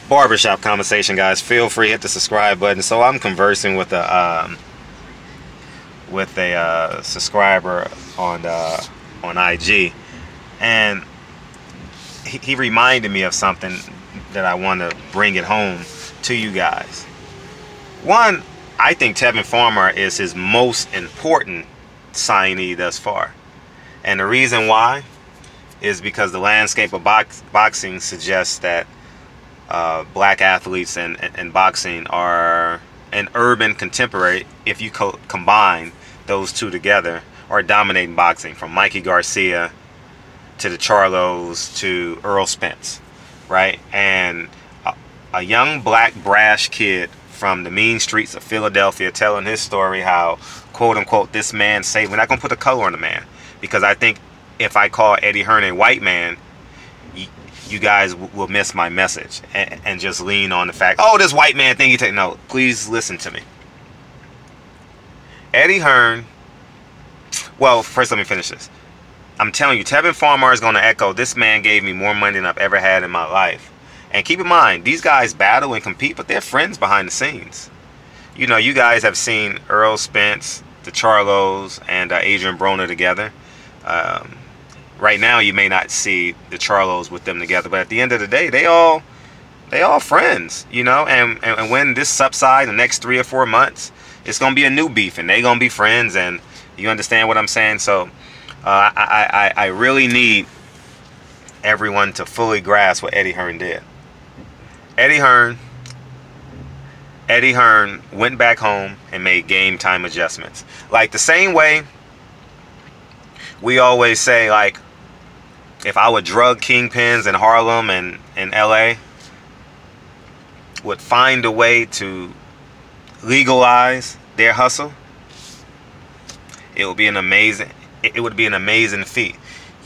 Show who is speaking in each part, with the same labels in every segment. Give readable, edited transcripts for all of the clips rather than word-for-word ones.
Speaker 1: barbershop conversation, guys. Feel free to hit the subscribe button. So I'm conversing with a subscriber on IG, and he reminded me of something that I want to bring it home to you guys. One, I think Tevin Farmer is his most important signee thus far, and the reason why is because the landscape of boxing suggests that black athletes and boxing are an urban contemporary, if you combine those two together, are dominating boxing, from Mikey Garcia to the Charlos to Earl Spence, right? And a young black brash kid from the mean streets of Philadelphia telling his story how, quote unquote, this man saved. We're not gonna put a color on the man, because I think if I call Eddie Hearn a white man, you guys will miss my message and just lean on the fact, oh, this white man thing you take. No, please listen to me. Eddie Hearn, well, first let me finish this. I'm telling you, Tevin Farmer is going to echo, this man gave me more money than I've ever had in my life. And keep in mind, these guys battle and compete, but they're friends behind the scenes. You know, you guys have seen Earl Spence, the Charlos, and Adrian Broner together. Right now, you may not see the Charlos with them together, but at the end of the day, they all friends, you know. And when this subsides the next 3 or 4 months, it's gonna be a new beef, and they gonna be friends. And you understand what I'm saying? So I really need everyone to fully grasp what Eddie Hearn did. Eddie Hearn went back home and made game time adjustments, like the same way we always say, like, if our drug kingpins in Harlem and in LA would find a way to legalize their hustle, it would be an amazing feat.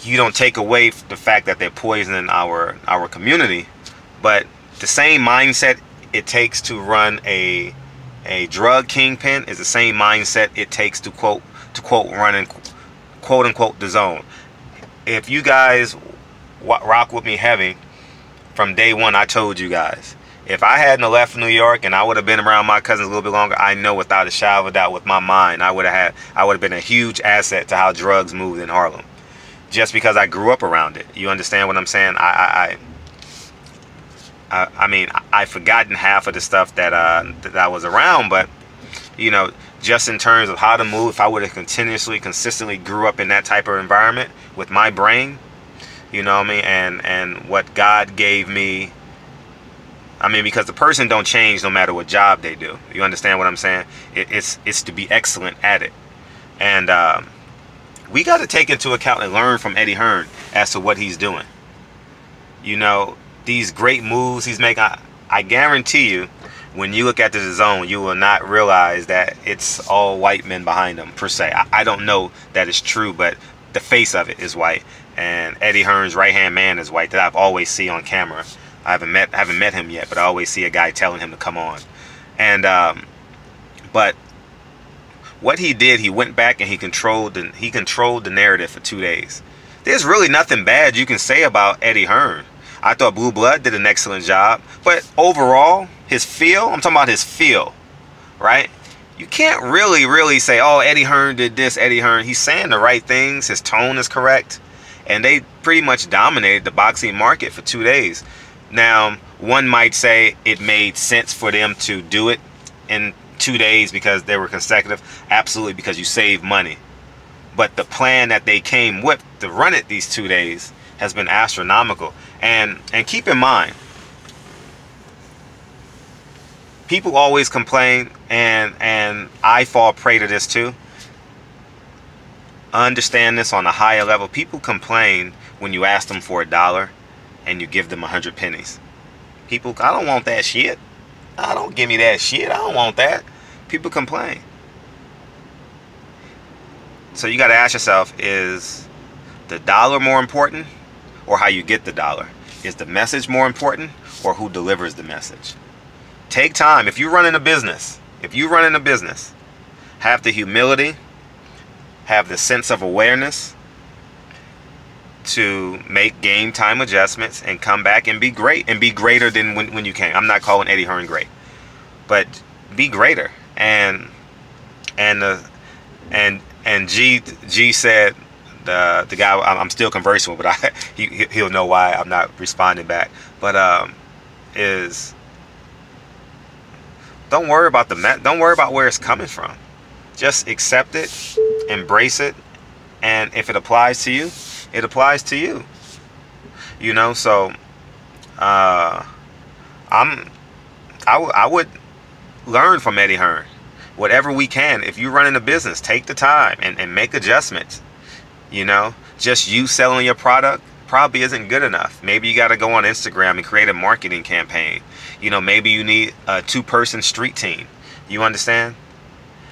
Speaker 1: You don't take away the fact that they're poisoning our community, but the same mindset it takes to run a drug kingpin is the same mindset it takes to quote running quote unquote the zone. If you guys rock with me heavy from day one, I told you guys, if I hadn't left New York and I would have been around my cousins a little bit longer, I know without a shadow of a doubt, with my mind, I would have been a huge asset to how drugs moved in Harlem, just because I grew up around it. You understand what I'm saying? I mean, I've forgotten half of the stuff that I was around, but you know, just in terms of how to move, if I would have consistently grew up in that type of environment with my brain, you know what I mean, and what God gave me, I mean, because the person don't change no matter what job they do. You understand what I'm saying? It's to be excellent at it. And we got to take into account and learn from Eddie Hearn as to what he's doing. You know, these great moves he's making, I guarantee you, when you look at the zone, you will not realize that it's all white men behind them, per se. I don't know that it's true, but the face of it is white. And Eddie Hearn's right-hand man is white, that I've always see on camera. I haven't met him yet, but I always see a guy telling him to come on. And but what he did, he went back and he controlled the narrative for 2 days. There's really nothing bad you can say about Eddie Hearn. I thought Blue Blood did an excellent job, but overall, his feel, I'm talking about his feel, right? You can't really say, oh, Eddie Hearn did this, Eddie Hearn. He's saying the right things, his tone is correct, and they pretty much dominated the boxing market for 2 days. Now, one might say it made sense for them to do it in 2 days because they were consecutive. Absolutely, because you save money. But the plan that they came with to run it these 2 days has been astronomical. And keep in mind, people always complain, and I fall prey to this too. Understand this on a higher level. People complain when you ask them for $1 and you give them 100 pennies. People, I don't want that shit. I don't give me that shit. I don't want that. People complain. So you got to ask yourself, is the dollar more important, or how you get the dollar? Is the message more important, or who delivers the message? Take time. If you're running a business, have the humility, have the sense of awareness, to make game time adjustments and come back and be great and be greater than when you came. I'm not calling Eddie Hearn great, but be greater. And G said, the guy I'm still conversing with, but he'll know why I'm not responding back. But is don't worry about don't worry about where it's coming from. Just accept it, embrace it, and if it applies to you, it applies to you. You know, so I would learn from Eddie Hearn. Whatever we can. If you're running a business, take the time and make adjustments. You know, just you selling your product probably isn't good enough. Maybe you got to go on Instagram and create a marketing campaign. You know, maybe you need a 2-person street team. You understand?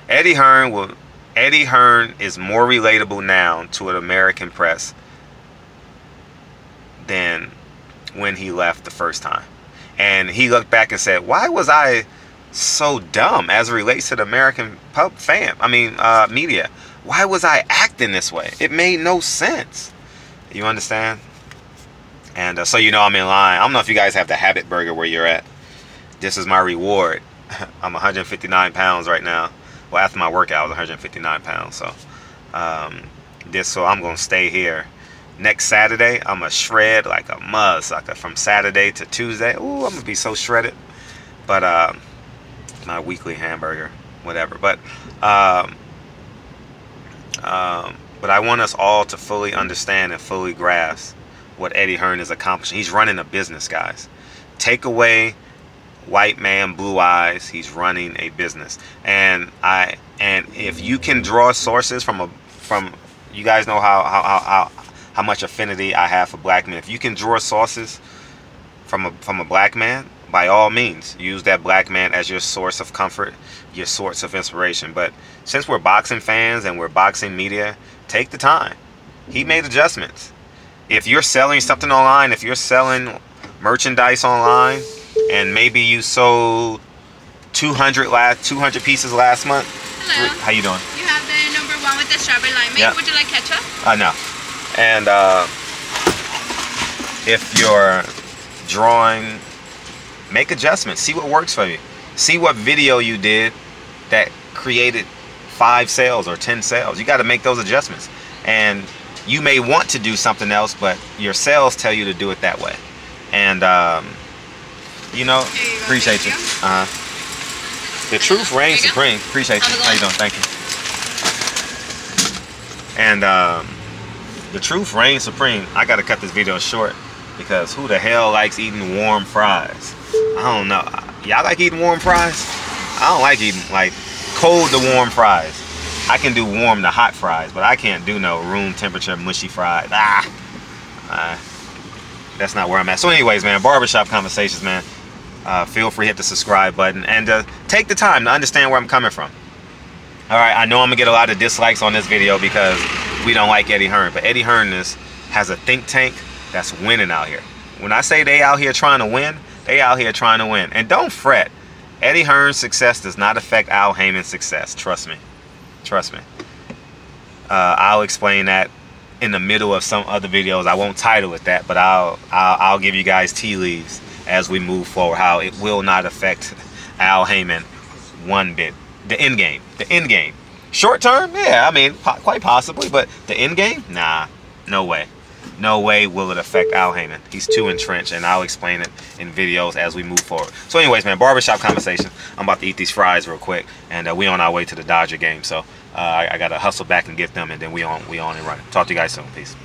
Speaker 1: Eddie Hearn is more relatable now to an American press than when he left the first time. And he looked back and said, why was I so dumb as it relates to the American media? Why was I acting this way? It made no sense. You understand? And so you know I'm in line. I don't know if you guys have the Habit Burger where you're at. This is my reward. I'm 159 pounds right now. Well, after my workout, I was 159 pounds. So so I'm going to stay here. Next Saturday, I'm going to shred like a motherfucker from Saturday to Tuesday. Ooh, I'm going to be so shredded. But my weekly hamburger, whatever. But I want us all to fully understand and fully grasp what Eddie Hearn is accomplishing. He's running a business, guys. Take away white man blue eyes. He's running a business. And if you can draw sources from you guys know how much affinity I have for black men. If you can draw sources from a black man, by all means, use that black man as your source of comfort, your source of inspiration. But since we're boxing fans and we're boxing media, take the time. He made adjustments. If you're selling something online, if you're selling merchandise online, and maybe you sold 200 pieces last month.
Speaker 2: Hello.
Speaker 1: How you doing?
Speaker 2: You have the number 1 with the strawberry limeade.
Speaker 1: Yeah.
Speaker 2: Would you like ketchup?
Speaker 1: No. And if you're drawing, make adjustments. See what works for you. See what video you did that created 5 sales or 10 sales. You got to make those adjustments. And you may want to do something else, but your sales tell you to do it that way. And you know, appreciate you. The truth reigns supreme. Appreciate you. How you doing? Thank you. And the truth reigns supreme. I gotta cut this video short because who the hell likes eating warm fries? I don't know. Y'all like eating warm fries? I don't like eating like cold to warm fries. I can do warm to hot fries, but I can't do no room temperature mushy fries. That's not where I'm at. So anyways, man, barbershop conversations, man. Feel free to hit the subscribe button and take the time to understand where I'm coming from. All right, I know I'm gonna get a lot of dislikes on this video because we don't like Eddie Hearn, but Eddie Hearn has a think tank that's winning out here. When I say they out here trying to win, they out here trying to win. And don't fret. Eddie Hearn's success does not affect Al Heyman's success. Trust me. Trust me. I'll explain that in the middle of some other videos. I won't title it that, but I'll give you guys tea leaves as we move forward, how it will not affect Al Heyman one bit. The end game. The end game. Short term, yeah, I mean, quite possibly, but the end game? Nah, no way. No way will it affect Al Heyman. He's too entrenched, and I'll explain it in videos as we move forward. So anyways, man, barbershop conversation. I'm about to eat these fries real quick, and we on our way to the Dodger game. So I got to hustle back and get them, and then we on and running. Talk to you guys soon. Peace.